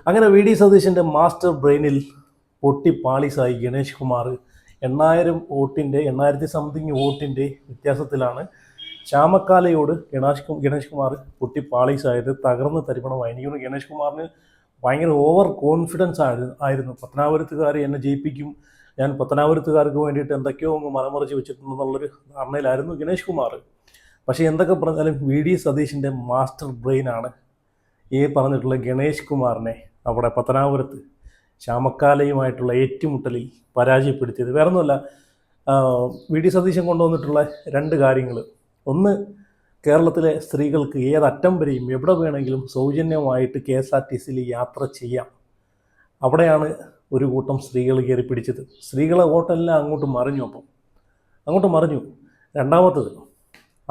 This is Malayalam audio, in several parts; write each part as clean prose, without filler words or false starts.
അങ്ങനെ വി ഡി സതീശൻ്റെ മാസ്റ്റർ ബ്രെയിനിൽ പൊട്ടിപ്പാളീസായി ഗണേഷ് കുമാർ. 8,000 സംതിങ് വോട്ടിൻ്റെ വ്യത്യാസത്തിലാണ് ചാമക്കാലയോട് ഗണേഷ് കുമാർ പൊട്ടിപ്പാളീസായത്, തകർന്ന് തരിപ്പണമായി. എനിക്ക് ഗണേഷ് കുമാറിന് ഭയങ്കര ഓവർ കോൺഫിഡൻസ് ആയിരുന്നു. പത്തനാപുരത്തുകാർ എന്നെ ജയിപ്പിക്കും, ഞാൻ പത്തനാപുരത്തുകാർക്ക് വേണ്ടിയിട്ട് എന്തൊക്കെയോ അങ്ങ് മലമറിച്ച് വെച്ചിട്ടുണ്ടെന്നുള്ളൊരു ധാരണയിലായിരുന്നു ഗണേഷ് കുമാർ. പക്ഷേ എന്തൊക്കെ പറഞ്ഞാലും വി ഡി സതീശൻ്റെ മാസ്റ്റർ ബ്രെയിനാണ് ഈ പറഞ്ഞിട്ടുള്ള ഗണേഷ് കുമാറിനെ അവിടെ പത്തനാപുരത്ത് ചാമക്കാലയുമായിട്ടുള്ള ഏറ്റുമുട്ടലിൽ പരാജയപ്പെടുത്തിയത്. വേറെ ഒന്നുമല്ല, വി ഡി സതീശൻ കൊണ്ടുവന്നിട്ടുള്ള 2 കാര്യങ്ങൾ. ഒന്ന്, കേരളത്തിലെ സ്ത്രീകൾക്ക് ഏതറ്റം വരെയും എവിടെ വേണമെങ്കിലും സൗജന്യമായിട്ട് KSRTCയിൽ യാത്ര ചെയ്യാം. അവിടെയാണ് ഒരു കൂട്ടം സ്ത്രീകൾ കയറി പിടിച്ചത്. സ്ത്രീകളെ വോട്ടെല്ലാം അങ്ങോട്ട് മറിഞ്ഞു.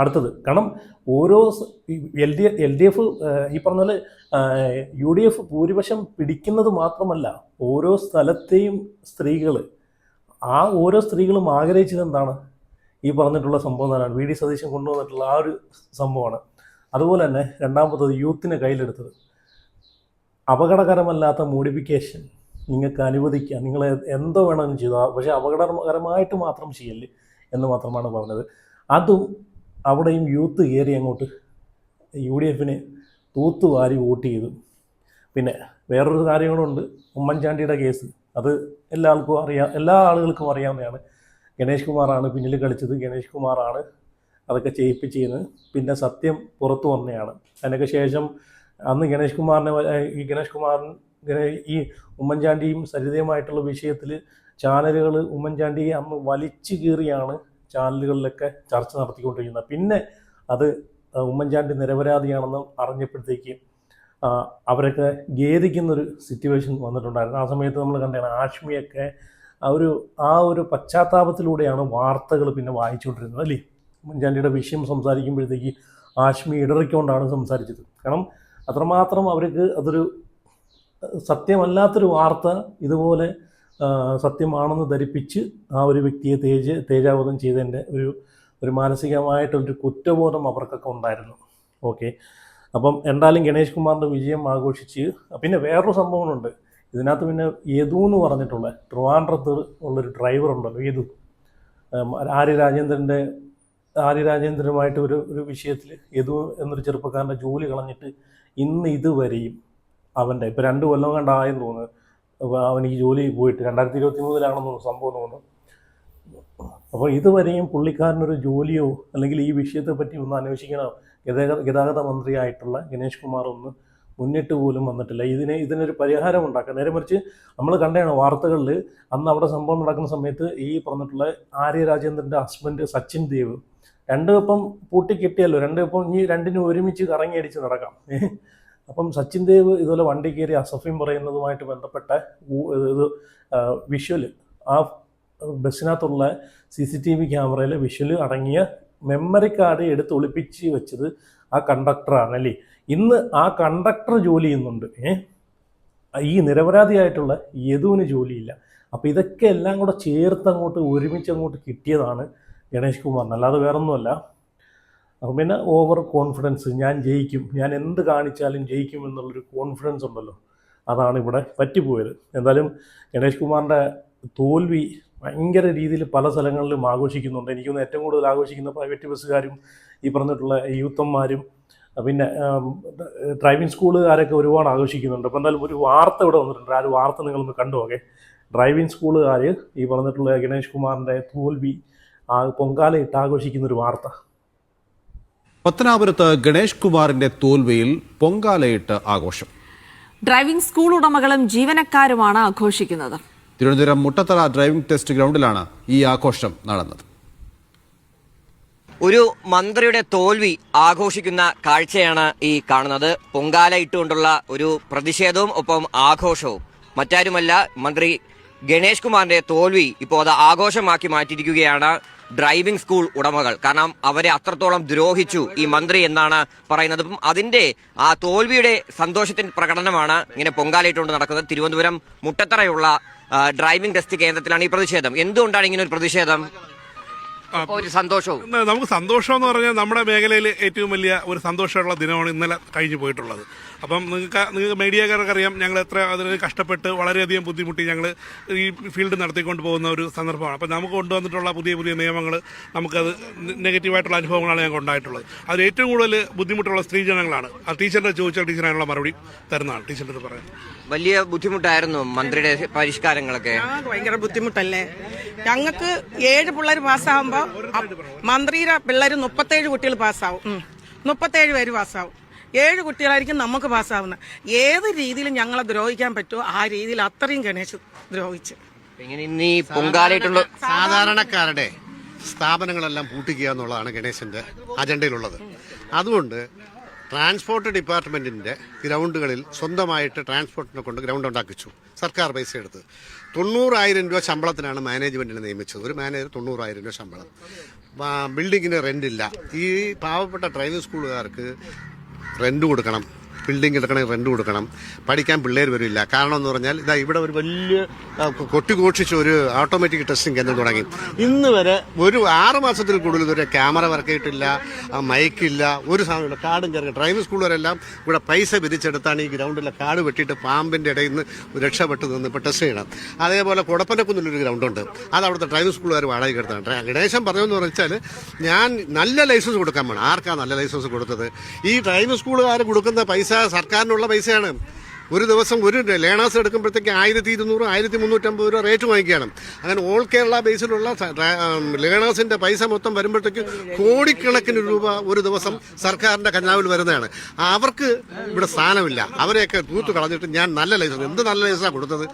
അടുത്തത് കാരണം ഓരോ LDF ഈ പറഞ്ഞ പോലെ UDF ഭൂരിപക്ഷം പിടിക്കുന്നത് മാത്രമല്ല, ഓരോ സ്ഥലത്തെയും ഓരോ സ്ത്രീകളും ആഗ്രഹിച്ചത് എന്താണ്? ഈ പറഞ്ഞിട്ടുള്ള സംഭവം തന്നെയാണ് വി ഡി സതീശൻ കൊണ്ടുവന്നിട്ടുള്ള ആ ഒരു സംഭവമാണ്. അതുപോലെ തന്നെ രണ്ടാമത്തത്, യൂത്തിനെ കയ്യിലെടുത്തത്. അപകടകരമല്ലാത്ത മോഡിഫിക്കേഷൻ നിങ്ങൾക്ക് അനുവദിക്കുക, നിങ്ങൾ എന്തോ വേണമെങ്കിലും ചെയ്താൽ, പക്ഷേ അപകടകരമായിട്ട് മാത്രം ചെയ്യല്ലേ എന്ന് മാത്രമാണ് പറഞ്ഞത്. അതും അവിടെയും യൂത്ത് കയറി അങ്ങോട്ട് UDFന് തൂത്തുവാരി വോട്ട് ചെയ്തു. പിന്നെ വേറൊരു കാര്യങ്ങളുണ്ട്, ഉമ്മൻചാണ്ടിയുടെ കേസ്. അത് എല്ലാ ആളുകൾക്കും അറിയാവുന്നതാണ്. ഗണേഷ് കുമാറാണ് പിന്നിൽ കളിച്ചത്, ഗണേഷ് കുമാറാണ് അതൊക്കെ ചെയ്യിപ്പിച്ചത്. പിന്നെ സത്യം പുറത്തു വന്നതാണ്. അതിനൊക്കെ ശേഷം അന്ന് ഗണേഷ് കുമാറിന് ഈ ഉമ്മൻചാണ്ടിയും സരിതയുമായിട്ടുള്ള വിഷയത്തിൽ ചാനലുകൾ ഉമ്മൻചാണ്ടിയെ അന്ന് വലിച്ചു കീറിയാണ് ചാനലുകളിലൊക്കെ ചർച്ച നടത്തിക്കൊണ്ടിരിക്കുന്നത്. പിന്നെ അത് ഉമ്മൻചാണ്ടി നിരപരാധിയാണെന്ന് അറിഞ്ഞപ്പോഴത്തേക്ക് അവരൊക്കെ ഖേദിക്കുന്നൊരു സിറ്റുവേഷൻ വന്നിട്ടുണ്ടായിരുന്നു. ആ സമയത്ത് നമ്മൾ കണ്ടാണ് ആഷ്മിയൊക്കെ ആ ഒരു പശ്ചാത്താപത്തിലൂടെയാണ് വാർത്തകൾ പിന്നെ വായിച്ചുകൊണ്ടിരുന്നത് അല്ലേ. ഉമ്മൻചാണ്ടിയുടെ വിഷയം സംസാരിക്കുമ്പോഴത്തേക്ക് ആഷ്മി ഇടറിക്കൊണ്ടാണ് സംസാരിച്ചത്. കാരണം അത്രമാത്രം അവർക്ക് അതൊരു സത്യമല്ലാത്തൊരു വാർത്ത ഇതുപോലെ സത്യമാണെന്ന് ധരിപ്പിച്ച് ആ ഒരു വ്യക്തിയെ തേജാവധം ചെയ്തതിൻ്റെ ഒരു മാനസികമായിട്ടുള്ളൊരു കുറ്റബോധം അവർക്കൊക്കെ ഉണ്ടായിരുന്നു. ഓക്കെ, അപ്പം എന്തായാലും ഗണേഷ് കുമാറിൻ്റെ വിജയം ആഘോഷിച്ച്. പിന്നെ വേറൊരു സംഭവമുണ്ട് ഇതിനകത്ത്. പിന്നെ യദു എന്ന് പറഞ്ഞിട്ടുള്ള ട്രിവാൻഡ്രത്ത് ഉള്ളൊരു ഡ്രൈവർ ഉണ്ടല്ലോ, യദു. ആര്യരാജേന്ദ്രനുമായിട്ട് ഒരു വിഷയത്തിൽ യദു എന്നൊരു ചെറുപ്പക്കാരൻ്റെ ജോലി കളഞ്ഞിട്ട് ഇന്ന് ഇതുവരെയും അവൻ്റെ ഇപ്പോൾ 2 കൊല്ലം കണ്ടായെന്ന് തോന്നുന്നു അവൻ ഈ ജോലി പോയിട്ട്. 2023 സംഭവം തോന്നുന്നു. അപ്പോൾ ഇതുവരെയും പുള്ളിക്കാരനൊരു ജോലിയോ അല്ലെങ്കിൽ ഈ വിഷയത്തെ പറ്റി ഒന്ന് അന്വേഷിക്കണോ ഗതാഗത മന്ത്രിയായിട്ടുള്ള ഗണേഷ് കുമാർ ഒന്ന് മുന്നിട്ട് പോലും വന്നിട്ടില്ല. ഇതിനൊരു പരിഹാരം ഉണ്ടാക്കുക. നേരെ മറിച്ച് നമ്മൾ കണ്ടാണ് വാർത്തകളിൽ അന്ന് അവിടെ സംഭവം നടക്കുന്ന സമയത്ത് ഈ പറഞ്ഞിട്ടുള്ള ആര്യരാജേന്ദ്രൻ്റെ ഹസ്ബൻഡ് സച്ചിൻ ദേവ് 2 ഇപ്പം പൂട്ടിക്കെട്ടിയല്ലോ, 2 ഇപ്പം ഇനി 2നും ഒരുമിച്ച് കറങ്ങി അടിച്ച് നടക്കാം. അപ്പം സച്ചിൻ ദേവ് ഇതുപോലെ വണ്ടി കയറി അസഫ്യം പറയുന്നതുമായിട്ട് ബന്ധപ്പെട്ട വിഷ്വൽ, ആ ബസ്സിനകത്തുള്ള CCTV ക്യാമറയിലെ വിഷ്വൽ അടങ്ങിയ മെമ്മറി കാർഡ് എടുത്ത് ഒളിപ്പിച്ച് വെച്ചത് ആ കണ്ടക്ടറാണ് അല്ലേ. ഇന്ന് ആ കണ്ടക്ടർ ജോലി ചെയ്യുന്നുണ്ട്. ഈ നിരപരാധിയായിട്ടുള്ള യദുവിന് ജോലിയില്ല. അപ്പോൾ ഇതൊക്കെ എല്ലാം കൂടെ ഒരുമിച്ച് അങ്ങോട്ട് കിട്ടിയതാണ് ഗണേഷ് കുമാറിന്, അല്ലാതെ വേറൊന്നുമല്ല. അപ്പം പിന്നെ ഓവർ കോൺഫിഡൻസ്, ഞാൻ ജയിക്കും, ഞാൻ എന്ത് കാണിച്ചാലും ജയിക്കും എന്നുള്ളൊരു കോൺഫിഡൻസ് ഉണ്ടല്ലോ, അതാണ് ഇവിടെ പറ്റിപ്പോയത്. എന്തായാലും ഗണേഷ് കുമാറിൻ്റെ തോൽവി ഭയങ്കര രീതിയിൽ പല സ്ഥലങ്ങളിലും ആഘോഷിക്കുന്നുണ്ട്. എനിക്കൊന്ന് ഏറ്റവും കൂടുതൽ ആഘോഷിക്കുന്ന പ്രൈവറ്റ് ബസ്സുകാരും ഈ പറഞ്ഞിട്ടുള്ള യൂത്തന്മാരും പിന്നെ ഡ്രൈവിംഗ് സ്കൂളുകാരൊക്കെ ഒരുപാട് ആഘോഷിക്കുന്നുണ്ട്. അപ്പോൾ എന്തായാലും ഒരു വാർത്ത ഇവിടെ വന്നിട്ടുണ്ട്. ആ ഒരു വാർത്ത നിങ്ങളൊന്ന് കണ്ടുപോകെ. ഡ്രൈവിംഗ് സ്കൂളുകാർ ഈ പറഞ്ഞിട്ടുള്ള ഗണേഷ് കുമാറിൻ്റെ തോൽവി പൊങ്കാലയിട്ട് ആഘോഷിക്കുന്നൊരു വാർത്ത. പത്തനാപുരത്ത് ഗണേഷ് കുമാറിന്റെ തോൽവിയിൽ പൊങ്കാലയിട്ട് ആഘോഷം. ഡ്രൈവിംഗ് സ്കൂൾ ഉടമകളും ജീവനക്കാരുമാണ് ആഘോഷിക്കുന്നത്. തിരുവനന്തപുരം മുട്ടത്തറ ഡ്രൈവിംഗ് ടെസ്റ്റ് ഗ്രൗണ്ടിലാണ് ഈ ആഘോഷം നടന്നത്. ഒരു മന്ത്രിയുടെ തോൽവി ആഘോഷിക്കുന്ന കാഴ്ചയാണ് ഈ കാണുന്നത്. പൊങ്കാല ഇട്ടുകൊണ്ടുള്ള ഒരു പ്രതിഷേധവും ഒപ്പം ആഘോഷവും. മറ്റാരുമല്ല, മന്ത്രി ഗണേഷ് കുമാറിന്റെ തോൽവി ഇപ്പോൾ അത് ആഘോഷമാക്കി മാറ്റിയിരിക്കുകയാണ് ഡ്രൈവിംഗ് സ്കൂൾ ഉടമകൾ. കാരണം അവരെ അത്രത്തോളം ദ്രോഹിച്ചു ഈ മന്ത്രി എന്നാണ് പറയുന്നത്. അതിന്റെ ആ തോൽവിയുടെ സന്തോഷത്തിന്റെ പ്രകടനമാണ് ഇങ്ങനെ പൊങ്കാലയിട്ടുകൊണ്ട് നടക്കുന്നത്. തിരുവനന്തപുരം മുട്ടത്തറയുള്ള ഡ്രൈവിംഗ് ടെസ്റ്റ് കേന്ദ്രത്തിലാണ് ഈ പ്രതിഷേധം. എന്തുകൊണ്ടാണ് ഇങ്ങനെ ഒരു പ്രതിഷേധം? ഒരു സന്തോഷവും. നമുക്ക് സന്തോഷം എന്ന് പറഞ്ഞാൽ നമ്മുടെ മേഖലയിൽ ഏറ്റവും വലിയ ഒരു സന്തോഷമുള്ള ദിനമാണ് ഇന്നലെ കഴിഞ്ഞു പോയിട്ടുള്ളത്. അപ്പം നിങ്ങൾക്ക് മീഡിയക്കാർക്ക് അറിയാം ഞങ്ങൾ എത്ര അതിന് കഷ്ടപ്പെട്ട് വളരെയധികം ബുദ്ധിമുട്ടി ഞങ്ങൾ ഈ ഫീൽഡ് നടത്തിക്കൊണ്ട് പോകുന്ന ഒരു സന്ദർഭമാണ്. അപ്പം നമുക്ക് കൊണ്ടുവന്നിട്ടുള്ള പുതിയ പുതിയ നിയമങ്ങൾ നമുക്കത് നെഗറ്റീവായിട്ടുള്ള അനുഭവങ്ങളാണ് ഞങ്ങൾക്ക് ഉണ്ടായിട്ടുള്ളത്. അതിൽ ഏറ്റവും കൂടുതൽ ബുദ്ധിമുട്ടുള്ള സ്ത്രീജനങ്ങളാണ്. ആ ടീച്ചറിൻ്റെ ചോദിച്ചാൽ ടീച്ചർ അതിനുള്ള മറുപടി തരുന്നതാണ്. ടീച്ചറിൻ്റെ പറയാം. വലിയ ബുദ്ധിമുട്ടായിരുന്നു മന്ത്രിയുടെ പരിഷ്കാരങ്ങളൊക്കെ. ഭയങ്കര ബുദ്ധിമുട്ടല്ലേ. ഞങ്ങൾക്ക് 7 പിള്ളേർ പാസ്സാകുമ്പോൾ മന്ത്രിയുടെ പിള്ളേർ 37 കുട്ടികൾ പാസ്സാവും. 37 പേര് പാസ്സാവും. 7 കുട്ടികളായിരിക്കും നമുക്ക് പാസ്സാവുന്നത്. ഏത് രീതിയിലും ഞങ്ങളെ ദ്രോഹിക്കാൻ പറ്റുമോ ആ രീതിയിൽ അത്രയും ഗണേശ് ദ്രോഹിച്ച്. സാധാരണക്കാരുടെ സ്ഥാപനങ്ങളെല്ലാം പൂട്ടിക്കുക എന്നുള്ളതാണ് ഗണേശന്റെ അജണ്ടയിലുള്ളത്. അതുകൊണ്ട് ട്രാൻസ്പോർട്ട് ഡിപ്പാർട്ട്മെന്റിന്റെ ഗ്രൗണ്ടുകളിൽ സ്വന്തമായിട്ട് ട്രാൻസ്പോർട്ടിനെ കൊണ്ട് ഗ്രൗണ്ട് ഉണ്ടാക്കിച്ചു. സർക്കാർ പൈസ എടുത്ത് 90,000 രൂപ ശമ്പളത്തിനാണ് മാനേജ്മെന്റിനെ നിയമിച്ചത്. ഒരു മാനേജർ 90,000 രൂപ ശമ്പളം. ബിൽഡിങ്ങിന് റെന്റില്ല. ഈ പാവപ്പെട്ട ഡ്രൈവിംഗ് സ്കൂളുകാർക്ക് റെന്റ് കൊടുക്കണം, ബിൽഡിംഗ് എടുക്കണമെങ്കിൽ റെന്റ് കൊടുക്കണം, പഠിക്കാൻ പിള്ളേർ വരില്ല. കാരണം എന്ന് പറഞ്ഞാൽ ഇതാ ഇവിടെ ഒരു വലിയ കൊട്ടിഘോഷിച്ച് ഒരു ഓട്ടോമാറ്റിക് ടെസ്റ്റിംഗ് കേന്ദ്രം തുടങ്ങി. ഇന്ന് വരെ ഒരു 6 മാസത്തിൽ കൂടുതൽ ഇതുവരെ ക്യാമറ വർക്ക് ചെയ്തിട്ടില്ല, മൈക്കില്ല, ഒരു സാധനമില്ല. കാടും ചെറുക്കും ഡ്രൈവിംഗ് സ്കൂളുകാരെല്ലാം ഇവിടെ പൈസ പിരിച്ചെടുത്താണ് ഈ ഗ്രൗണ്ടിലെ കാട് വെട്ടിയിട്ട് പാമ്പിൻ്റെ ഇടയിൽ നിന്ന് രക്ഷപ്പെട്ട് നിന്ന് ഇപ്പോൾ ടെസ്റ്റ് ചെയ്യണം. അതേപോലെ കുടപ്പനക്കുന്നിലൊരു ഗ്രൗണ്ടുണ്ട്, അത് അവിടുത്തെ ഡ്രൈവിംഗ് സ്കൂളുകാർ വാടകയ്ക്ക് എടുത്താണ്. ഗണേശൻ പറഞ്ഞതെന്ന് വെച്ചാൽ ഞാൻ നല്ല ലൈസൻസ് കൊടുക്കാൻ വേണം. ആർക്കാണ് നല്ല ലൈസൻസ് കൊടുത്തത്? ഈ ഡ്രൈവിംഗ് സ്കൂളുകാർ കൊടുക്കുന്ന പൈസ സർക്കാരിനുള്ള പൈസയാണ്. ഒരു ദിവസം ഒരു ലേണേഴ്സ് എടുക്കുമ്പോഴത്തേക്ക് 1200, 1350 രൂപ റേറ്റ് വാങ്ങിക്കുകയാണ്. അങ്ങനെ ഓൾ കേരള ബേസിലുള്ള ലേണേഴ്സിന്റെ പൈസ മൊത്തം വരുമ്പോഴത്തേക്ക് കോടിക്കണക്കിന് രൂപ ഒരു ദിവസം സർക്കാരിന്റെ ഖജനാവിൽ വരുന്നതാണ്. അവർക്ക് ഇവിടെ സ്ഥാനമില്ല. അവരെയൊക്കെ തൂത്ത് കളഞ്ഞിട്ട് ഞാൻ നല്ല ലൈസൻസ്, എന്ത് നല്ല ലൈസൻസാണ് കൊടുത്തത്?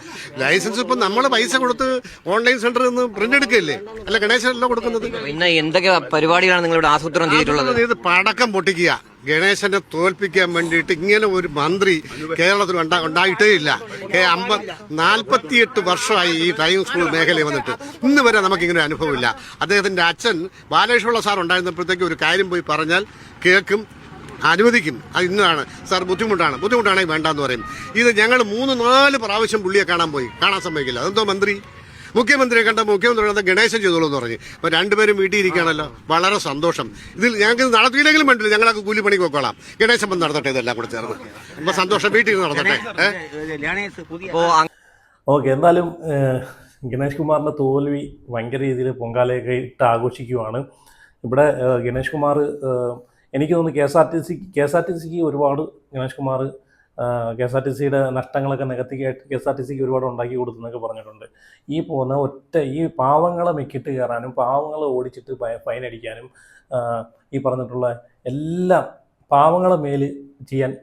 ലൈസൻസ് ഇപ്പം നമ്മൾ പൈസ കൊടുത്ത് ഓൺലൈൻ സെന്ററിൽ നിന്ന് പ്രിന്റ് എടുക്കുകയല്ലേ, അല്ല ഗണേശനല്ലോ കൊടുക്കുന്നത്. ഇന്ന് എന്തൊക്കെ പരിപാടികളാണ് നിങ്ങളിവിടെ ആസൂത്രണം ചെയ്തിട്ടുള്ളത്? ഇത് പടക്കം പൊട്ടിക്കുക, ഗണേശനെ തോൽപ്പിക്കാൻ വേണ്ടിയിട്ട് ഇങ്ങനെ ഒരു മന്ത്രി കേരളത്തിൽ ഉണ്ടായിട്ടേ ഇല്ല. 48 വർഷമായി ഈ ഡ്രൈവിംഗ് സ്കൂൾ മേഖലയിൽ വന്നിട്ട് ഇന്ന് വരെ നമുക്കിങ്ങനെ അനുഭവമില്ല. അദ്ദേഹത്തിന്റെ അച്ഛൻ ബാലേശ്വള്ള സാർ ഉണ്ടായിരുന്നപ്പോഴത്തേക്ക് ഒരു കാര്യം പോയി പറഞ്ഞാൽ കേൾക്കും, അനുവദിക്കും. അത് ഇന്നാണ് സാർ ബുദ്ധിമുട്ടാണെങ്കിൽ വേണ്ടാന്ന് പറയും. ഇത് ഞങ്ങൾ 3-4 പ്രാവശ്യം പുള്ളിയെ കാണാൻ സമ്മതിക്കില്ല. അതെന്തോ മുഖ്യമന്ത്രിയെ കണ്ട മുഖ്യമന്ത്രി ഗണേശൻ ചെയ്തോളൂ എന്ന് പറഞ്ഞു. അപ്പൊ രണ്ടുപേരും വീട്ടിൽ ഇരിക്കുകയാണല്ലോ, വളരെ സന്തോഷം. ഇതിൽ ഞങ്ങൾക്ക് നടത്തിയില്ലെങ്കിലും വേണ്ടില്ല, ഞങ്ങളൊക്കെ കൂലിപ്പണിക്ക് വെക്കോളാം. ഗണേശൻ വന്ന് നടത്തട്ടെ, ഇതെല്ലാം കൂടെ ചേർന്ന്. അപ്പൊ സന്തോഷം, വീട്ടിൽ നടത്തട്ടെ. ഓക്കെ, എന്തായാലും ഗണേഷ് കുമാറിൻ്റെ തോൽവി ഭയങ്കര രീതിയിൽ പൊങ്കാലയൊക്കെ ഇട്ട് ആഘോഷിക്കുവാണ് ഇവിടെ. ഗണേഷ് കുമാർ എനിക്ക് തോന്നുന്നു കെ എസ് ആർ ടി സിക്ക് ഒരുപാട് ഗണേഷ് കുമാർ KSRTCയുടെ നഷ്ടങ്ങളൊക്കെ നികത്തി KSRTCക്ക് ഒരുപാട് ഉണ്ടാക്കി കൊടുത്തെന്നൊക്കെ പറഞ്ഞിട്ടുണ്ട്. ഈ പാവങ്ങളെ മെക്കിട്ട് കയറാനും പാവങ്ങളെ ഓടിച്ചിട്ട് ഫൈൻ അടിക്കാനും ഈ പറഞ്ഞിട്ടുള്ള എല്ലാം പാവങ്ങളെ മേൽ ചെയ്യാൻ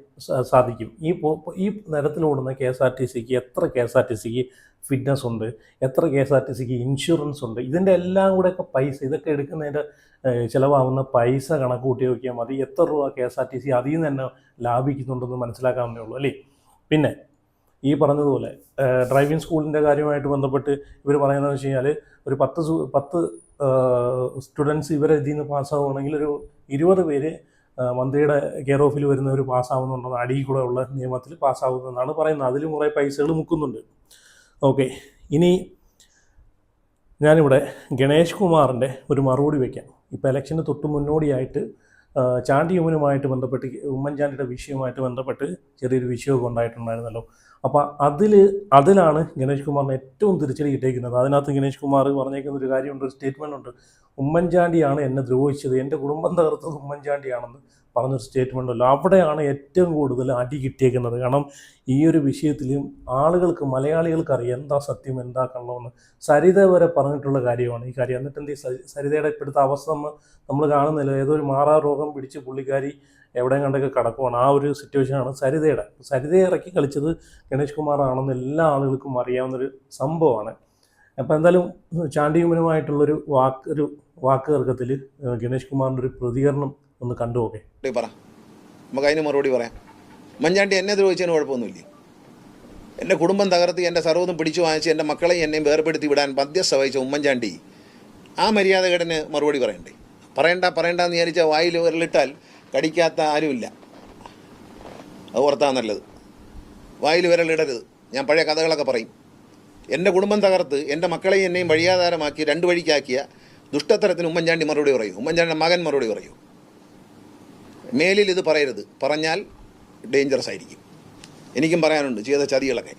സാധിക്കും. ഈ നിരത്തിലോടുന്ന KSRTCക്ക് എത്ര KSRTCക്ക് ഫിറ്റ്നസ് ഉണ്ട്, എത്ര KSRTCക്ക് ഇൻഷുറൻസ് ഉണ്ട്, ഇതിൻ്റെ എല്ലാം കൂടെയൊക്കെ പൈസ, ഇതൊക്കെ എടുക്കുന്നതിൻ്റെ ചിലവാകുന്ന പൈസ കണക്ക് കൂട്ടി നോക്കിയാൽ മതി എത്ര രൂപ KSRTC അതിൽ നിന്ന് തന്നെ ലാഭിക്കുന്നുണ്ടെന്ന് മനസ്സിലാക്കാവുന്നേ ഉള്ളൂ അല്ലേ. പിന്നെ ഈ പറഞ്ഞതുപോലെ ഡ്രൈവിംഗ് സ്കൂളിൻ്റെ കാര്യമായിട്ട് ബന്ധപ്പെട്ട് ഇവർ പറയുന്നതെന്ന് വെച്ച് കഴിഞ്ഞാൽ ഒരു 10 സ്റ്റുഡൻസ് ഇവരെ ഇതിൽ നിന്ന് പാസ്സാവുകയാണെങ്കിൽ ഒരു 20 പേര് മന്ത്രിയുടെ കെയർ ഓഫിൽ വരുന്നവർ പാസ്സാവുന്നുണ്ടെന്ന് അടിയിൽ കൂടെ ഉള്ള നിയമത്തിൽ പാസ്സാവുന്നതെന്നാണ് പറയുന്നത്. അതിലും കുറേ പൈസകൾ മുക്കുന്നുണ്ട്. ഓക്കെ, ഇനി ഞാനിവിടെ ഗണേഷ് കുമാറിൻ്റെ ഒരു മറുപടി വയ്ക്കാം. ഇപ്പോൾ ഇലക്ഷന് തൊട്ട് മുന്നോടിയായിട്ട് ചാണ്ടി യുമനുമായിട്ട് ബന്ധപ്പെട്ട് ഉമ്മൻചാണ്ടിയുടെ വിഷയവുമായിട്ട് ബന്ധപ്പെട്ട് ചെറിയൊരു വിഷയമൊക്കെ ഉണ്ടായിട്ടുണ്ടായിരുന്നല്ലോ. അപ്പോൾ അതിലാണ് ഗണേഷ് കുമാറിന് ഏറ്റവും തിരിച്ചടി കിട്ടിയിരിക്കുന്നത്. അതിനകത്ത് ഗണേഷ് കുമാർ പറഞ്ഞേക്കുന്ന ഒരു കാര്യമുണ്ട്, ഒരു സ്റ്റേറ്റ്മെൻ്റ് ഉണ്ട്. ഉമ്മൻചാണ്ടിയാണ് എന്നെ ദ്രോഹിച്ചത്, എൻ്റെ കുടുംബം തകർത്തത് ഉമ്മൻചാണ്ടിയാണെന്ന് പറഞ്ഞൊരു സ്റ്റേറ്റ്മെൻ്റ് ഉണ്ടല്ലോ. അവിടെയാണ് ഏറ്റവും കൂടുതൽ അടി കിട്ടിയേക്കുന്നത്. കാരണം ഈ ഒരു വിഷയത്തിലും ആളുകൾക്ക്, മലയാളികൾക്ക് അറിയാം എന്താ സത്യം എന്താ കള്ളമെന്ന്. സരിത വരെ പറഞ്ഞിട്ടുള്ള കാര്യമാണ് ഈ കാര്യം. എന്നിട്ട് എന്ത് സരിതയുടെ ഇപ്പോഴത്തെ അവസ്ഥ നമ്മൾ കാണുന്നില്ല. ഏതോ ഒരു മാറാ രോഗം പിടിച്ച് പുള്ളിക്കാരി എവിടെയും കണ്ടൊക്കെ കിടക്കുവാണ്. ആ ഒരു സിറ്റുവേഷനാണ് സരിതയുടെ. സരിതയെ ഇറക്കി കളിച്ചത് ഗണേഷ് കുമാറാണെന്ന് എല്ലാ ആളുകൾക്കും അറിയാവുന്നൊരു സംഭവമാണ്. അപ്പോൾ എന്തായാലും ചാണ്ടിയുമനുമായിട്ടുള്ളൊരു വാക്ക് തർക്കത്തിൽ ഗണേഷ് കുമാറിൻ്റെ ഒരു പ്രതികരണം ഒന്ന് കണ്ടുപോകെ. നമുക്ക് അതിന് മറുപടി പറയാം. ഉമ്മൻചാണ്ടി എന്നെ ദ്രോഹിച്ചതിന് കുഴപ്പമൊന്നുമില്ല. എൻ്റെ കുടുംബം തകർത്ത് എൻ്റെ സർവ്വതും പിടിച്ചു വാങ്ങിച്ച് എൻ്റെ മക്കളെയും എന്നെയും വേർപെടുത്തി വിടാൻ മധ്യസ്ഥ വഹിച്ച ഉമ്മൻചാണ്ടി ആ മര്യാദകേടിന് മറുപടി പറയണ്ടേ? പറയണ്ടെന്ന് വിചാരിച്ചാൽ വായിൽ വിരലിട്ടാൽ കടിക്കാത്ത ആരുമില്ല. അത് ഓർത്താ നല്ലത്. വായിൽ വിരലിടരുത്. ഞാൻ പഴയ കഥകളൊക്കെ പറയും. എൻ്റെ കുടുംബം തകർത്ത് എൻ്റെ മക്കളെയും എന്നെയും വഴിയാധാരമാക്കി 2 വഴിക്കാക്കിയ ദുഷ്ടത്തരത്തിന് ഉമ്മൻചാണ്ടി മറുപടി പറയൂ. ഉമ്മൻചാണ്ടിയുടെ മകൻ മറുപടി പറയൂ. മേലിൽ ഇത് പറയരുത്. പറഞ്ഞാൽ ഡേഞ്ചറസ് ആയിരിക്കും. എനിക്കും പറയാനുണ്ട് ചെയ്ത ചതികളൊക്കെ.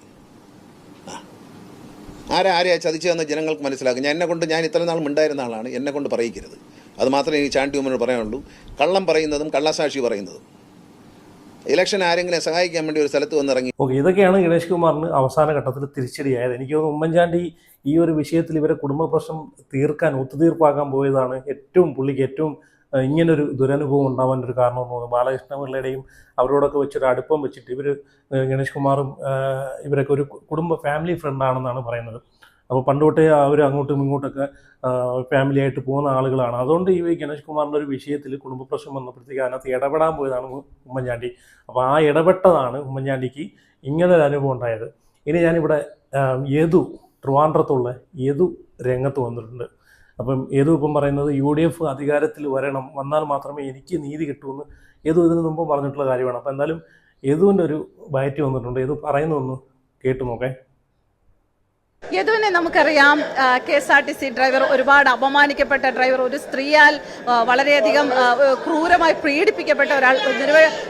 ആരെയാ ചതിച്ചതെന്ന് ജനങ്ങൾക്ക് മനസ്സിലാക്കും. ഞാൻ ഇത്ര നാൾ മിണ്ടായിരുന്ന ആളാണ്, എന്നെ കൊണ്ട് പറയിക്കരുത്. അത് മാത്രമേ എനിക്ക് ചാണ്ടി ഉമ്മനോട് പറയാനുള്ളൂ. കള്ളം പറയുന്നതും കള്ളസാക്ഷി പറയുന്നതും. ഇലക്ഷൻ ആരെങ്കിലും സഹായിക്കാൻ വേണ്ടി ഒരു സ്ഥലത്ത് വന്നിറങ്ങി. ഓക്കെ, ഇതൊക്കെയാണ് ഗണേഷ് കുമാറിന് അവസാന ഘട്ടത്തിൽ തിരിച്ചടിയായത്. എനിക്ക് തോന്നുന്നു ഉമ്മൻചാണ്ടി ഈ ഒരു വിഷയത്തിൽ ഇവരെ കുടുംബ പ്രശ്നം തീർക്കാൻ, ഒത്തുതീർപ്പാക്കാൻ പോയതാണ് പുള്ളിക്ക് ഏറ്റവും ഇങ്ങനൊരു ദുരനുഭവം ഉണ്ടാവാൻ ഒരു കാരണം എന്ന് തോന്നുന്നു. ബാലകൃഷ്ണ പിള്ളയുടെയും അവരോടൊക്കെ വെച്ചൊരു അടുപ്പം വെച്ചിട്ട് ഇവർ ഗണേഷ് കുമാറും ഇവരൊക്കെ ഒരു ഫാമിലി ഫ്രണ്ടാണെന്നാണ് പറയുന്നത്. അപ്പോൾ പണ്ട് തൊട്ടേ അവർ അങ്ങോട്ടും ഇങ്ങോട്ടൊക്കെ ഫാമിലിയായിട്ട് പോകുന്ന ആളുകളാണ്. അതുകൊണ്ട് ഈ ഗണേഷ് കുമാറിൻ്റെ ഒരു വിഷയത്തിൽ കുടുംബ പ്രശ്നം വന്നപ്പോഴത്തേക്ക് അതിനകത്ത് ഇടപെടാൻ പോയതാണ് ഉമ്മൻചാണ്ടി. അപ്പോൾ ആ ഇടപെട്ടതാണ് ഉമ്മൻചാണ്ടിക്ക് ഇങ്ങനൊരു അനുഭവം ഉണ്ടായത്. ഇനി ഞാനിവിടെ ട്രിവാൻഡ്രത്തുള്ള യദു രംഗത്ത് വന്നിട്ടുണ്ട്. അപ്പം യദു ഇപ്പം പറയുന്നത് UDF അധികാരത്തിൽ വന്നാൽ മാത്രമേ എനിക്ക് നീതി കിട്ടൂന്ന് യദു ഇതിനു മുമ്പ് പറഞ്ഞിട്ടുള്ള കാര്യമാണ്. അപ്പം എന്തായാലും യദുവിൻ്റെ ഒരു ബയറ്റ് വന്നിട്ടുണ്ട്. യദു പറയുന്നതൊന്ന് കേട്ടു നോക്കേ. യദുവിനെ നമുക്കറിയാം, KSRTC ഡ്രൈവർ, ഒരുപാട് അപമാനിക്കപ്പെട്ട ഡ്രൈവർ, ഒരു സ്ത്രീയാൽ വളരെയധികം ക്രൂരമായി പീഡിപ്പിക്കപ്പെട്ട ഒരാൾ.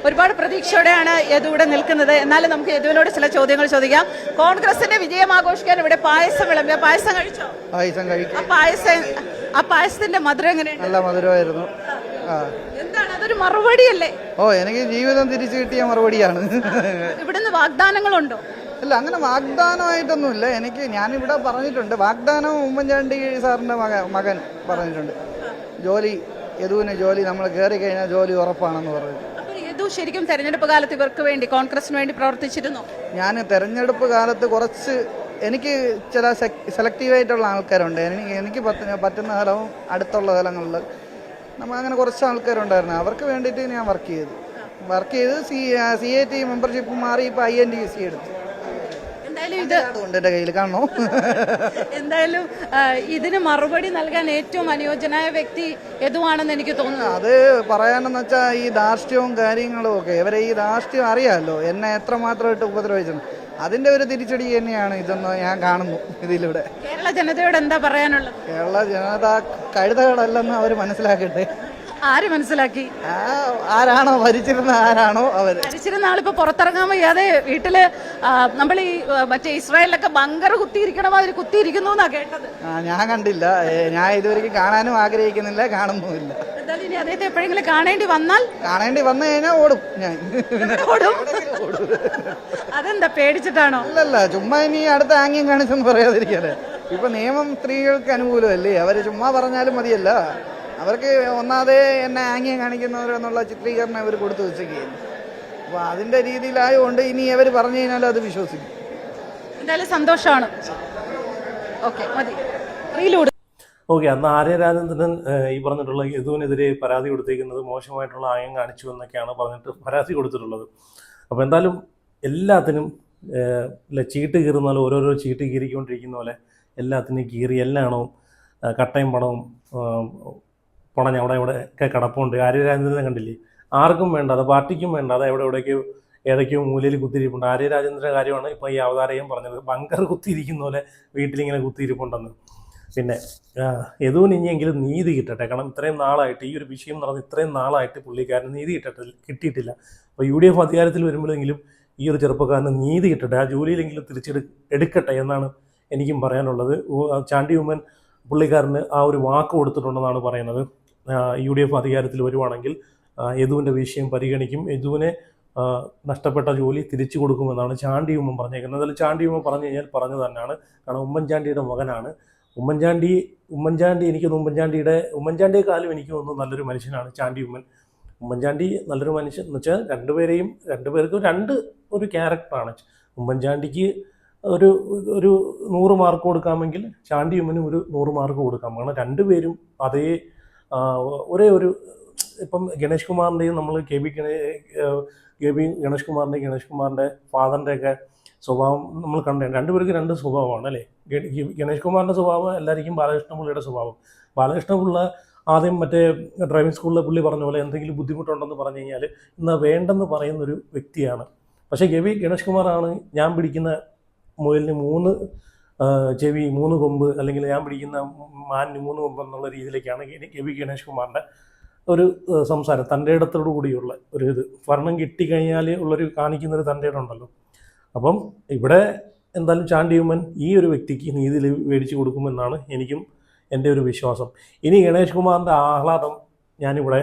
ഒരുപാട് പ്രതീക്ഷയോടെയാണ് യദു ഇവിടെ നിൽക്കുന്നത്. എന്നാലും നമുക്ക് യദുവിനോട് ചില ചോദ്യങ്ങൾ ചോദിക്കാം. കോൺഗ്രസിന്റെ വിജയം ആഘോഷിക്കാൻ ഇവിടെ പായസം വിളമ്പിയ, പായസം കഴിച്ചോ? പായസം കഴിക്കും. ആ പായസത്തിന്റെ മധുരം എങ്ങനെയാണ്? നല്ല മധുരമായിരുന്നു. എന്താണ് അതൊരു മറുപടിയല്ലേ? എനിക്ക് ജീവിതം തിരിച്ചു കിട്ടിയ മറുപടിയാണ്. ഇവിടുന്ന് വാഗ്ദാനങ്ങളുണ്ടോ? അല്ല, അങ്ങനെ വാഗ്ദാനമായിട്ടൊന്നുമില്ല. ഞാനിവിടെ പറഞ്ഞിട്ടുണ്ട്, വാഗ്ദാനം ഉമ്മൻചാണ്ടി സാറിൻ്റെ മകൻ പറഞ്ഞിട്ടുണ്ട്. യദുവിന് ജോലി നമ്മൾ കയറി കഴിഞ്ഞാൽ ജോലി ഉറപ്പാണെന്ന് പറഞ്ഞു. യദു ശരിക്കും തെരഞ്ഞെടുപ്പ് കാലത്ത് ഇവർക്ക് വേണ്ടി, കോൺഗ്രസിന് വേണ്ടി പ്രവർത്തിച്ചിരുന്നു? ഞാൻ തെരഞ്ഞെടുപ്പ് കാലത്ത് എനിക്ക് ചില സെലക്റ്റീവായിട്ടുള്ള ആൾക്കാരുണ്ട്. എനിക്ക് പറ്റുന്ന സ്ഥലവും അടുത്തുള്ള സ്ഥലങ്ങളിൽ അങ്ങനെ കുറച്ച് ആൾക്കാരുണ്ടായിരുന്നു. അവർക്ക് വേണ്ടിയിട്ട് ഞാൻ വർക്ക് ചെയ്ത് CAT മെമ്പർഷിപ്പ് മാറി ഇപ്പോൾ INTC എടുത്തു. എന്തായാലും ഇതിന് മറുപടി നൽകാൻ ഏറ്റവും അനുയോജ്യനായ വ്യക്തി യദുവാണെന്ന് എനിക്ക് തോന്നുന്നു. അത് പറയാനെന്ന് വെച്ചാൽ ഈ ധാർഷ്ട്യവും കാര്യങ്ങളും ഒക്കെ, ഇവരെ ഈ ധാർഷ്ട്യം അറിയാമല്ലോ, എന്നെ എത്രമാത്രമായിട്ട് ഉപദ്രവിച്ചു. അതിന്റെ ഒരു തിരിച്ചടി തന്നെയാണ് ഇതെന്ന് ഞാൻ കാണുന്നു ഇതിലൂടെ. കേരള ജനതയോട് എന്താ പറയാനുള്ളത്? കേരള ജനത കഴുതകളല്ലെന്ന് അവർ മനസ്സിലാക്കട്ടെ. ആര് മനസ്സിലാക്കി? ആരാണോ ഭരിച്ചിരുന്ന അവർ. ഭരിച്ചിരുന്ന ആളിപ്പോ പുറത്തിറങ്ങാൻ വയ്യാതെ വീട്ടില് നമ്മൾ ഈ മറ്റേ ഇസ്രായേലിലൊക്കെ ബങ്കർ കുത്തിയിരിക്കണ മാതിരി കുത്തിയിരിക്കുന്നു എന്നാ കേട്ടത്. ഞാൻ കണ്ടില്ല, ഞാൻ ഇതുവരെയ്ക്ക് കാണാനും ആഗ്രഹിക്കുന്നില്ല, കാണുന്നുമില്ല. എന്തായാലും ഇനി അദ്ദേഹത്തെ എപ്പോഴെങ്കിലും കാണേണ്ടി വന്നു കഴിഞ്ഞാൽ ഓടും ഞാൻ. അതെന്താ, പേടിച്ചിട്ടാണോ? അല്ലല്ല, ചുമ്മാ ഇനി അടുത്ത ആംഗ്യം കാണിച്ചെന്ന് പറയാതിരിക്കാതെ. ഇപ്പൊ നിയമം സ്ത്രീകൾക്ക് അനുകൂലമല്ലേ, അവര് ചുമ്മാ പറഞ്ഞാലും മതിയല്ല. അവർക്ക് ഒന്നാതെ എന്നെ ആംഗ്യം കാണിക്കുന്നവരെന്നുള്ള ചിത്രീകരണം അവർ കൊടുത്തു വെച്ചേക്കുകയാണ്. അപ്പോൾ അതിൻ്റെ രീതിയിലായതുകൊണ്ട് ഇനി അവർ പറഞ്ഞു കഴിഞ്ഞാലും അത് വിശ്വസിക്കും. എന്തായാലും സന്തോഷമാണ്. ഓക്കെ, അന്ന് ആര്യ രാജേന്ദ്രൻ ഈ പറഞ്ഞിട്ടുള്ള യദുവിനെതിരെ പരാതി കൊടുത്തേക്കുന്നത് മോശമായിട്ടുള്ള ആയം കാണിച്ചു എന്നൊക്കെയാണ് പറഞ്ഞിട്ട് പരാതി കൊടുത്തിട്ടുള്ളത്. അപ്പോൾ എന്തായാലും എല്ലാത്തിനും ചീട്ട് കീറുന്നാലും ഓരോരോ ചീട്ട് കീറിക്കൊണ്ടിരിക്കുന്ന പോലെ എല്ലാത്തിനും കീറി എല്ലാണവും കട്ടയും പണവും പണഞ്ഞ് അവിടെ ഒക്കെ കിടപ്പുണ്ട്. ആര്യ രാജേന്ദ്രനെ കണ്ടില്ലേ? ആർക്കും വേണ്ട, അത് പാർട്ടിക്കും വേണ്ട, അത് ഏതൊക്കെയോ മൂലയിൽ കുത്തിയിരിപ്പുണ്ട്. ആര്യ രാജേന്ദ്രൻ്റെ കാര്യമാണ് ഇപ്പോൾ ഈ അവതാരകം പറഞ്ഞത്. ബങ്കർ കുത്തിയിരിക്കുന്ന പോലെ വീട്ടിലിങ്ങനെ കുത്തിയിരിപ്പുണ്ടെന്ന്. പിന്നെ യദുവിന് ഇനിയെങ്കിലും നീതി കിട്ടട്ടെ. കാരണം ഇത്രയും നാളായിട്ട് ഈ ഒരു വിഷയം നടന്ന് ഇത്രയും നാളായിട്ട് പുള്ളിക്കാരന് നീതി കിട്ടിയിട്ടില്ല. അപ്പോൾ UDF അധികാരത്തിൽ വരുമ്പോഴെങ്കിലും ഈ ഒരു ചെറുപ്പക്കാരന് നീതി കിട്ടട്ടെ, ആ ജോലിയിലെങ്കിലും എടുക്കട്ടെ എന്നാണ് എനിക്കും പറയാനുള്ളത്. ചാണ്ടി ഉമ്മൻ പുള്ളിക്കാരന് ആ ഒരു വാക്ക് കൊടുത്തിട്ടുണ്ടെന്നാണ് പറയുന്നത്. UDF അധികാരത്തിൽ വരുവാണെങ്കിൽ യദുവിൻ്റെ വിഷയം പരിഗണിക്കും, യദുവിനെ നഷ്ടപ്പെട്ട ജോലി തിരിച്ചു കൊടുക്കുമെന്നാണ് ചാണ്ടി ഉമ്മൻ പറഞ്ഞേക്കുന്നത്. അതിൽ ചാണ്ടി ഉമ്മൻ പറഞ്ഞു കഴിഞ്ഞാൽ പറഞ്ഞു തന്നെയാണ്. കാരണം ഉമ്മൻചാണ്ടിയുടെ മകനാണ് ഉമ്മൻചാണ്ടി. ഉമ്മൻചാണ്ടിയെക്കാളും എനിക്ക് തോന്നുന്നു നല്ലൊരു മനുഷ്യനാണ് ചാണ്ടി ഉമ്മൻ. ഉമ്മൻചാണ്ടി നല്ലൊരു മനുഷ്യൻ എന്ന് വെച്ചാൽ രണ്ടുപേർക്കും ഒരു ക്യാരക്ടറാണ്. ഉമ്മൻചാണ്ടിക്ക് ഒരു 100 മാർക്ക് കൊടുക്കാമെങ്കിൽ ചാണ്ടി ഉമ്മനും ഒരു 100 മാർക്ക് കൊടുക്കാം. കാരണം രണ്ടുപേരും ഒരേ ഒരു ഇപ്പം ഗണേഷ് കുമാറിൻ്റെയും നമ്മൾ ഗണേഷ് കുമാറിൻ്റെ ഫാദറിൻ്റെയൊക്കെ സ്വഭാവം നമ്മൾ കണ്ടേ. രണ്ടുപേർക്ക് രണ്ട് സ്വഭാവമാണ് അല്ലേ? ഗണേഷ് കുമാറിൻ്റെ സ്വഭാവം എല്ലാവർക്കും ബാലകൃഷ്ണപിള്ളയുടെ സ്വഭാവം. ബാലകൃഷ്ണപിള്ള ആദ്യം മറ്റേ ഡ്രൈവിംഗ് സ്കൂളിലെ പുള്ളി പറഞ്ഞ പോലെ എന്തെങ്കിലും ബുദ്ധിമുട്ടുണ്ടെന്ന് പറഞ്ഞു കഴിഞ്ഞാൽ എന്നാൽ വേണ്ടെന്ന് പറയുന്നൊരു വ്യക്തിയാണ്. പക്ഷേ ഗണേഷ് കുമാറാണ് ഞാൻ പിടിക്കുന്ന മുയലിന് 3 ചെവി 3 കൊമ്പ്, അല്ലെങ്കിൽ ഞാൻ പിടിക്കുന്ന മാനിന് 3 കൊമ്പ് എന്നുള്ള രീതിയിലേക്കാണ് ഗണേഷ് കുമാറിൻ്റെ ഒരു സംസാരം, തൻ്റെ ഇടത്തോടു കൂടിയുള്ള ഒരു ഇത്, ഭരണം കിട്ടിക്കഴിഞ്ഞാൽ ഉള്ളൊരു കാണിക്കുന്നൊരു തൻ്റെ ഇടമുണ്ടല്ലോ. അപ്പം ഇവിടെ എന്തായാലും ചാണ്ടി ഉമ്മൻ ഈ ഒരു വ്യക്തിക്ക് നീതി മേടിച്ചു കൊടുക്കുമെന്നാണ് എനിക്കും എൻ്റെ ഒരു വിശ്വാസം. ഇനി ഗണേഷ് കുമാറിൻ്റെ ആഹ്ലാദം ഞാനിവിടെ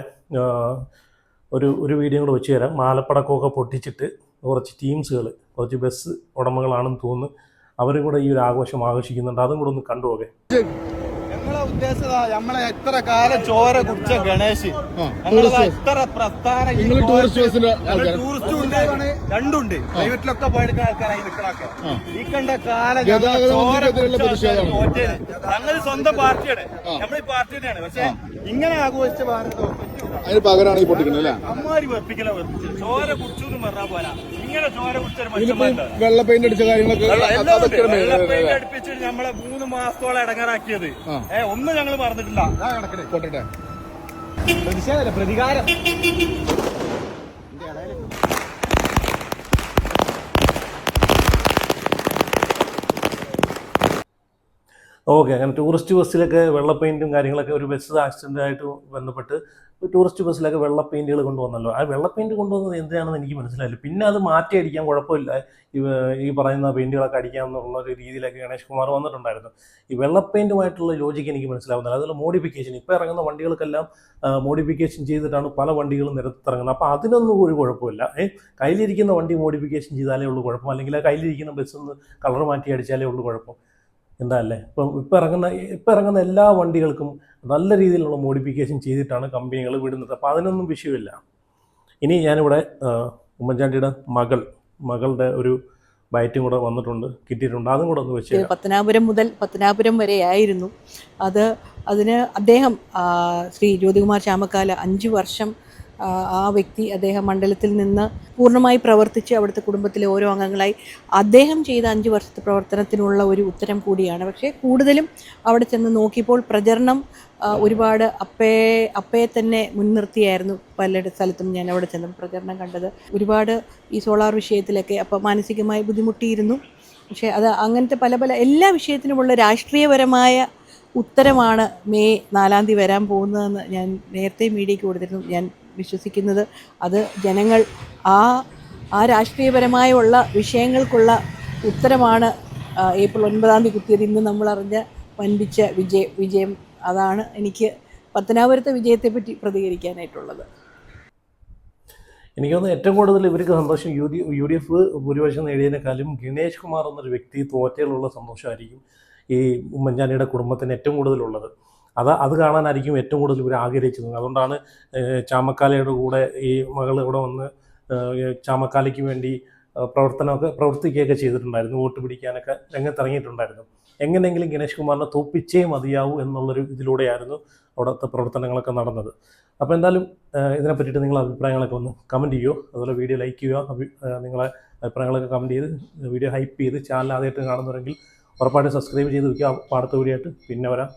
ഒരു വീഡിയോ കൂടെ വെച്ച് തരാം. മാലപ്പടക്കമൊക്കെ പൊട്ടിച്ചിട്ട് കുറച്ച് ടീംസുകൾ, കുറച്ച് ബസ് ഉടമകളാണെന്ന് തോന്നുന്നു, അവരും കൂടെ ഈ ഒരു ആഘോഷം ആഘോഷിക്കുന്നുണ്ട്. അതും കൂടെ ഒന്ന് കണ്ടുപോകെ. ഞങ്ങളെ ഉദ്ദേശം നമ്മളെ എത്ര കാലം ചോര കുടിച്ച ഗണേശ് എത്ര പ്രസ്ഥാന ടൂറിസ്റ്റും ഉണ്ട്, രണ്ടുണ്ട്. പ്രൈവറ്റിലൊക്കെ പോയെടുക്കുന്ന ആൾക്കാരായി നിൽക്കണൊക്കെ ഈ കണ്ട കാലം ഞങ്ങൾ സ്വന്തം പാർട്ടിയാണ്, നമ്മൾ ഈ പാർട്ടി തന്നെയാണ്. പക്ഷെ ഇങ്ങനെ ആഘോഷിച്ച അതിന് പകരമാണ് ഈ പൊട്ടിക്കുന്നത്. അമ്മാരി വെപ്പിക്കല വെപ്പിച്ചു ചോര കുടിച്ചു എന്ന് പറഞ്ഞാൽ പോരാ, ഇങ്ങനെ ചോര കുടിച്ചൊരു മനുഷ്യന്മാരുണ്ട്. വെള്ള പെയിന്റ് അടിച്ച കാര്യങ്ങളൊക്കെ അടുപ്പിച്ച് നമ്മളെ 3 മാസത്തോളം ഇടങ്ങാറാക്കിയത് ഒന്നും ഞങ്ങൾ മറന്നിട്ടില്ല. പൊട്ടട്ടെ പ്രതിഷേധമല്ല, പ്രതികാരം. ഓക്കെ, അങ്ങനെ ടൂറിസ്റ്റ് ബസ്സിലൊക്കെ വെള്ള പെയിൻറ്റും കാര്യങ്ങളൊക്കെ, ഒരു ബസ് ആക്സിഡൻ്റായിട്ട് ബന്ധപ്പെട്ട് ടൂറിസ്റ്റ് ബസ്സിലൊക്കെ വെള്ള പെയിൻറ്റുകൾ കൊണ്ടുവന്നല്ലോ. ആ വെള്ള പെയിൻറ്റ് കൊണ്ടുവന്നത് എന്തിനാണെന്ന് എനിക്ക് മനസ്സിലായില്ല. പിന്നെ അത് മാറ്റി അടിക്കാൻ കുഴപ്പമില്ല, ഈ പറയുന്ന പെയിൻറ്റുകളൊക്കെ അടിക്കാമെന്നുള്ള ഒരു രീതിയിലൊക്കെ ഗണേഷ് കുമാർ വന്നിട്ടുണ്ടായിരുന്നു. ഈ വെള്ള പെയിൻറ്റുമായിട്ടുള്ള ലോജിക്ക് എനിക്ക് മനസ്സിലാവുന്നില്ല. അതുപോലെ മോഡിഫിക്കേഷൻ, ഇപ്പോൾ ഇറങ്ങുന്ന വണ്ടികൾക്കെല്ലാം മോഡിഫിക്കേഷൻ ചെയ്തിട്ടാണ് പല വണ്ടികളും നിരത്തിറങ്ങുന്നത്. അപ്പോൾ അതിനൊന്നും ഒരു കുഴപ്പമില്ല. കയ്യിലിരിക്കുന്ന വണ്ടി മോഡിഫിക്കേഷൻ ചെയ്താലേ ഉള്ളൂ കുഴപ്പം, അല്ലെങ്കിൽ ആ കയ്യിലിരിക്കുന്ന ബസ്സൊന്ന് കളർ മാറ്റി അടിച്ചാലേ ഉള്ളൂ കുഴപ്പം. എന്താ അല്ലേ? ഇപ്പം ഇറങ്ങുന്ന എല്ലാ വണ്ടികൾക്കും നല്ല രീതിയിലുള്ള മോഡിഫിക്കേഷൻ ചെയ്തിട്ടാണ് കമ്പനികൾ വിടുന്നത്. അപ്പോൾ അതിനൊന്നും വിഷയമില്ല. ഇനി ഞാനിവിടെ ഉമ്മൻചാണ്ടിയുടെ മകളുടെ ഒരു ബൈറ്റും കൂടെ കിട്ടിയിട്ടുണ്ട്. അതും കൂടെ ഒന്ന് വെച്ച് പത്തനാപുരം മുതൽ പത്തനാപുരം വരെ ആയിരുന്നു അതിന് അദ്ദേഹം ശ്രീ ജ്യോതികുമാർ ചാമക്കാല 5 വർഷം ആ വ്യക്തി അദ്ദേഹം മണ്ഡലത്തിൽ നിന്ന് പൂർണ്ണമായി പ്രവർത്തിച്ച് അവിടുത്തെ കുടുംബത്തിലെ ഓരോ അംഗങ്ങളായി അദ്ദേഹം ചെയ്ത 5 വർഷത്തെ പ്രവർത്തനത്തിനുള്ള ഒരു ഉത്തരം കൂടിയാണ്. പക്ഷേ കൂടുതലും അവിടെ ചെന്ന് നോക്കിയപ്പോൾ പ്രചരണം ഒരുപാട് അപ്പയെ തന്നെ മുൻനിർത്തിയായിരുന്നു പല സ്ഥലത്തും ഞാൻ അവിടെ ചെന്ന് പ്രചരണം കണ്ടത്. ഒരുപാട് ഈ സോളാർ വിഷയത്തിലൊക്കെ മാനസികമായി ബുദ്ധിമുട്ടിയിരുന്നു. പക്ഷേ അത് അങ്ങനത്തെ പല എല്ലാ വിഷയത്തിനുമുള്ള രാഷ്ട്രീയപരമായ ഉത്തരമാണ് മെയ് 4-ാം തീയതി വരാൻ പോകുന്നതെന്ന് ഞാൻ നേരത്തെ മീഡിയയ്ക്ക് കൊടുത്തിരുന്നു. ഞാൻ വിശ്വസിക്കുന്നത് അത് ജനങ്ങൾ ആ രാഷ്ട്രീയപരമായുള്ള വിഷയങ്ങൾക്കുള്ള ഉത്തരമാണ് ഏപ്രിൽ 9-ാം തീയതി കുത്തിയത്. ഇന്ന് നമ്മൾ അറിഞ്ഞ വൻപിച്ച വിജയം അതാണ് എനിക്ക് പത്തനാപുരത്തെ വിജയത്തെപ്പറ്റി പ്രതികരിക്കാനായിട്ടുള്ളത്. എനിക്ക് തോന്നുന്നു ഏറ്റവും കൂടുതൽ ഇവർക്ക് സന്തോഷം UDF ഭൂരിപക്ഷം നേടിയതിനേക്കാളും ഗണേഷ് കുമാർ എന്നൊരു വ്യക്തി തോറ്റയിലുള്ള സന്തോഷമായിരിക്കും ഈ ഉമ്മൻചാണ്ടിയുടെ കുടുംബത്തിന് ഏറ്റവും കൂടുതലുള്ളത്. അത് കാണാനായിരിക്കും ഏറ്റവും കൂടുതൽ ഇവർ ആഗ്രഹിച്ചത്. അതുകൊണ്ടാണ് ചാമക്കാലയുടെ കൂടെ ഈ മകൾ ഇവിടെ വന്ന് ചാമക്കാലയ്ക്ക് വേണ്ടി പ്രവർത്തിക്കുകയൊക്കെ ചെയ്തിട്ടുണ്ടായിരുന്നു. വോട്ട് പിടിക്കാനൊക്കെ രംഗത്തിറങ്ങിയിട്ടുണ്ടായിരുന്നു. എങ്ങനെയെങ്കിലും ഗണേഷ് കുമാറിനെ തോൽപ്പിച്ചേ മതിയാവൂ എന്നുള്ളൊരു ഇതിലൂടെയായിരുന്നു അവിടുത്തെ പ്രവർത്തനങ്ങളൊക്കെ നടന്നത്. അപ്പോൾ എന്തായാലും ഇതിനെ പറ്റിയിട്ട് നിങ്ങളുടെ അഭിപ്രായങ്ങളൊക്കെ ഒന്ന് കമൻറ്റ് ചെയ്യുമോ. അതുപോലെ വീഡിയോ ലൈക്ക് ചെയ്യുക, നിങ്ങളെ അഭിപ്രായങ്ങളൊക്കെ കമൻറ്റ് ചെയ്ത് വീഡിയോ ഹൈപ്പ് ചെയ്ത് ചാനൽ ആദ്യമായിട്ട് കാണുന്നവരെങ്കിൽ ഉറപ്പായിട്ട് സബ്സ്ക്രൈബ് ചെയ്ത് വയ്ക്കുക. അടുത്ത വീഡിയോ ആയിട്ട് പിന്നെ വരാം.